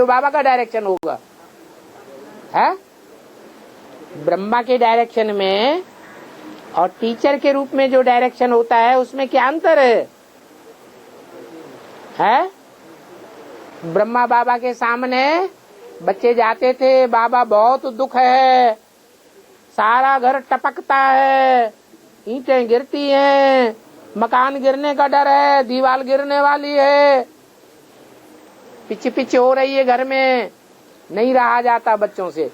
तो बाबा का डायरेक्शन होगा। है ब्रह्मा के डायरेक्शन में और टीचर के रूप में जो डायरेक्शन होता है उसमें क्या अंतर है? ब्रह्मा बाबा के सामने बच्चे जाते थे, बाबा बहुत दुख है, सारा घर टपकता है, ईंटें गिरती हैं, मकान गिरने का डर है, दीवार गिरने वाली है, पिच पिच हो रही है, घर में नहीं रहा जाता बच्चों से।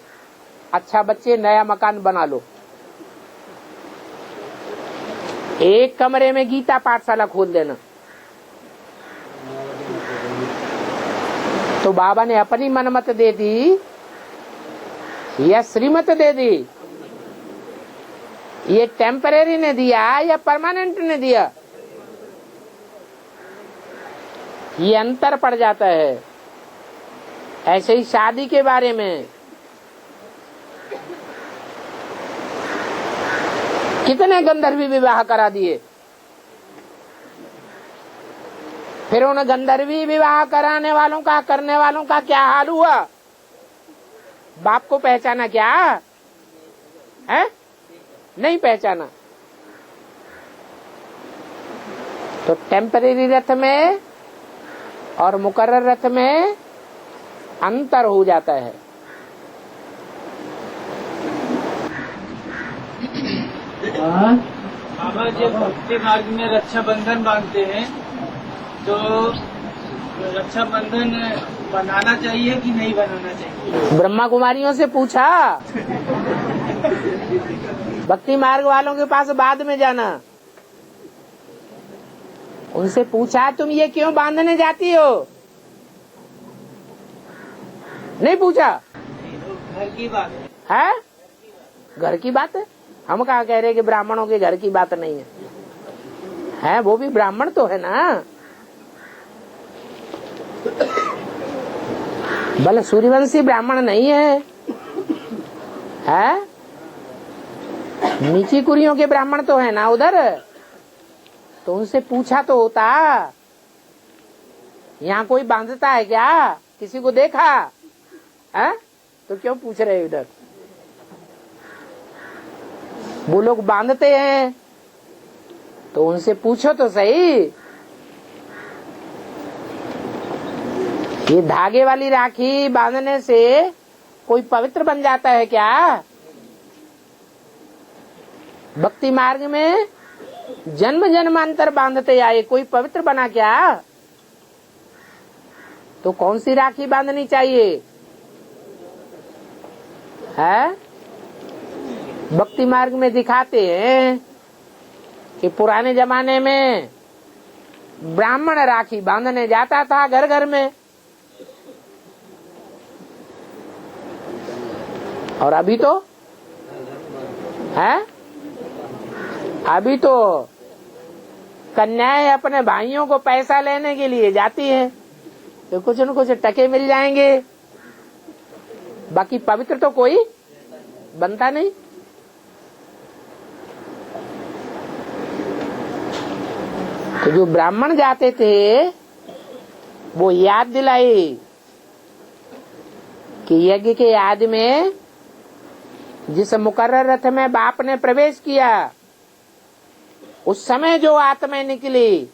अच्छा बच्चे नया मकान बना लो, एक कमरे में गीता पाठशाला खोल देना। तो बाबा ने अपनी मनमत दे दी या श्रीमत दे दी? ये टेम्परेरी ने दिया या परमानेंट ने दिया? ये अंतर पड़ जाता है। ऐसे ही शादी के बारे में कितने गंधर्वी विवाह करा दिए, फिर उन गंधर्वी विवाह कराने वालों का, करने वालों का क्या हाल हुआ? बाप को पहचाना क्या है? नहीं पहचाना। तो टेम्परेरी रथ में और मुकर्रर रथ में अंतर हो जाता है। बाबा जब भक्ति मार्ग में रक्षाबंधन बांधते हैं तो रक्षाबंधन बनाना चाहिए कि नहीं बनाना चाहिए? ब्रह्मा कुमारियों से पूछा, भक्ति मार्ग वालों के पास बाद में जाना, उनसे पूछा तुम ये क्यों बांधने जाती हो? नहीं पूछा? घर की बात है, घर की बात है। हम कहा कह रहे कि ब्राह्मणों के घर की बात नहीं है, वो भी ब्राह्मण तो है ना। भले सूर्यवंशी ब्राह्मण नहीं है, नीची कुरियों के ब्राह्मण तो है ना उधर। तो उनसे पूछा तो होता, यहाँ कोई बांधता है क्या? किसी को देखा है? तो क्यों पूछ रहे उधर? वो लोग बांधते हैं तो उनसे पूछो तो सही। ये धागे वाली राखी बांधने से कोई पवित्र बन जाता है क्या? भक्ति मार्ग में जन्म जन्मांतर बांधते आए, कोई पवित्र बना क्या? तो कौन सी राखी बांधनी चाहिए? है भक्ति मार्ग में दिखाते हैं कि पुराने जमाने में ब्राह्मण राखी बांधने जाता था घर घर में, और अभी तो है, अभी तो कन्याएं अपने भाइयों को पैसा लेने के लिए जाती हैं तो कुछ न कुछ टके मिल जाएंगे, बाकी पवित्र तो कोई बनता नहीं। तो जो ब्राह्मण जाते थे वो याद दिलाई कि यज्ञ के याद में जिस मुकर्रर रथ में बाप ने प्रवेश किया उस समय जो आत्माएं निकली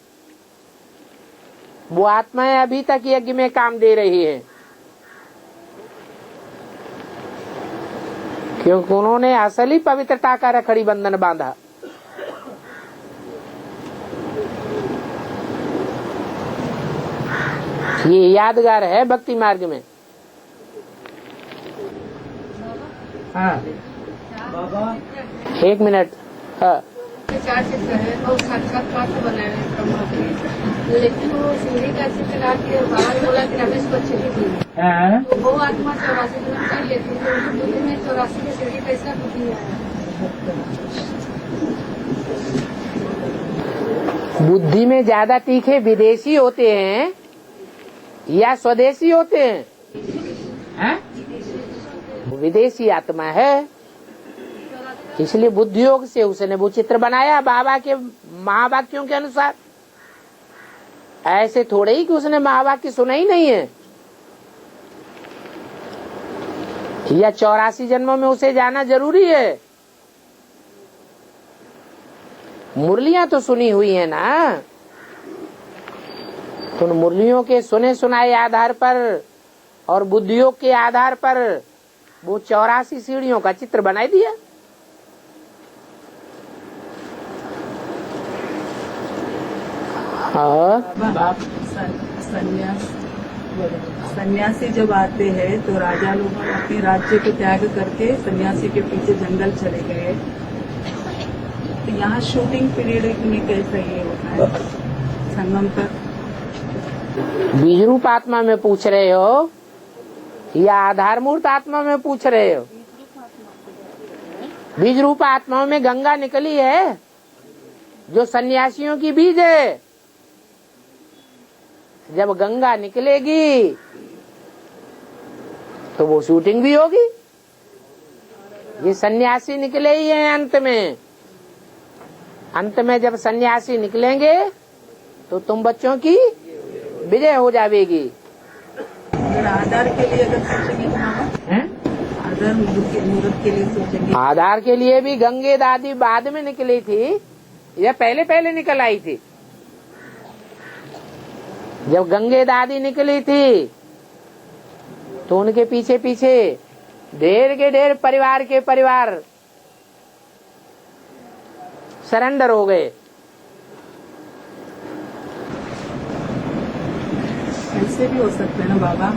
वो आत्माएं अभी तक यज्ञ में काम दे रही है, क्योंकि उन्होंने असली पवित्रता का रखड़ी बंधन बांधा। ये यादगार है भक्ति मार्ग में। हाँ बाबा 1 मिनट। हाँ 4 चित्र है और साक्षात्कार से बनाए हैं ब्रह्मा के, लेकिन वो सीढ़ी का चित्र ला के बाबा ने बोला कि रमेश को अच्छी थी, तो वो आत्मा 84 जन्म कर लेती है, तो उनकी बुद्धि में 84 की सीढ़ी कैसा बुद्धि है? बुद्धि में ज्यादा तीखे विदेशी होते हैं या स्वदेशी होते हैं? विदेशी आत्मा है, इसलिए बुद्धि योग से उसने वो चित्र बनाया बाबा के महावाक्यों के अनुसार। ऐसे थोड़े ही कि उसने महावाक्य सुना ही नहीं है, या 84 जन्मों में उसे जाना जरूरी है? मुरलियां तो सुनी हुई है ना, तो उन मुरलियों के सुने सुनाए आधार पर और बुद्धियों के आधार पर वो 84 सीढ़ियों का चित्र बना दिया। सन्यासी जब आते हैं तो राजा लोग अपने राज्य को त्याग करके सन्यासी के पीछे जंगल चले गए। तो यहाँ शूटिंग पीरियड में कैसा ये होता है संगम पर? बीज रूप आत्मा में पूछ रहे हो या आधार मूर्त आत्मा में पूछ रहे हो? बीज रूप आत्माओं में गंगा निकली है जो सन्यासियों की बीज है। जब गंगा निकलेगी तो वो शूटिंग भी होगी। ये सन्यासी निकले ही हैं अंत में। अंत में जब सन्यासी निकलेंगे तो तुम बच्चों की विजय हो जाएगी। अगर आधार के लिए अगर सोचेंगे तो आधार मुहूर्त के लिए सोचेंगे। आधार के लिए भी गंगे दादी बाद में निकली थी या पहले निकल आई थी? जब गंगे दादी निकली थी तो उनके पीछे पीछे ढेर के ढेर परिवार के परिवार सरेंडर हो गए। ऐसे भी हो सकता है ना बाबा,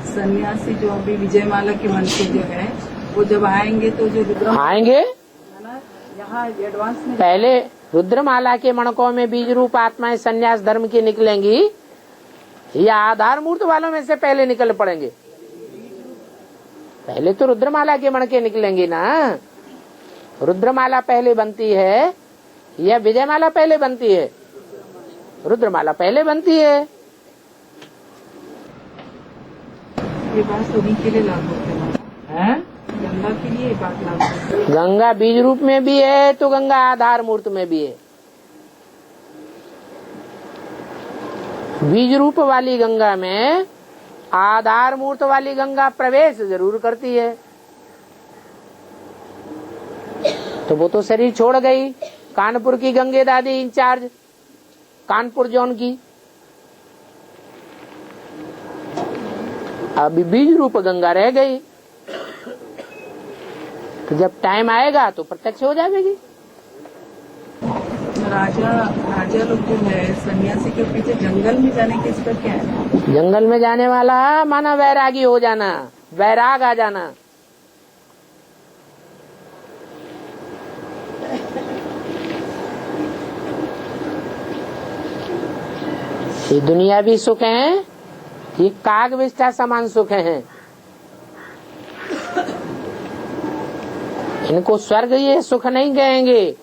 सन्यासी जो अभी विजयमाला के मन से जो है वो जब आएंगे तो जो रुद्र आएंगे है ना, यहाँ एडवांस में पहले रुद्रमाला के मणकों में बीज रूप आत्माएं सन्यास धर्म की निकलेंगी या आधार मूर्त वालों में से पहले निकल पड़ेंगे? पहले तो रुद्रमाला के मणके निकलेंगी ना। रुद्रमाला पहले बनती है या विजयमाला पहले बनती है? रुद्रमाला पहले बनती है। ये बात उन्हीं के लिए लागू है, गंगा के लिए ये बात लागू है। गंगा बीज रूप में भी है तो गंगा आधार मूर्त में भी है। बीज रूप वाली गंगा में आधार मूर्त वाली गंगा प्रवेश जरूर करती है। तो वो तो शरीर छोड़ गई। कानपुर की गंगे दादी इंचार्ज, कानपुर जोन की। अभी बीज रूप गंगा रह गई। तो जब टाइम आएगा तो प्रत्यक्ष हो जाएगी। राजा लोग जो है सन्यासी के पीछे जंगल में जाने की इसका क्या है? जंगल में जाने वाला माना वैरागी हो जाना, वैराग आ जाना। ये दुनियावी सुख हैं, ये काग विष्ठा समान सुख हैं। इनको स्वर्ग ये सुख नहीं कहेंगे।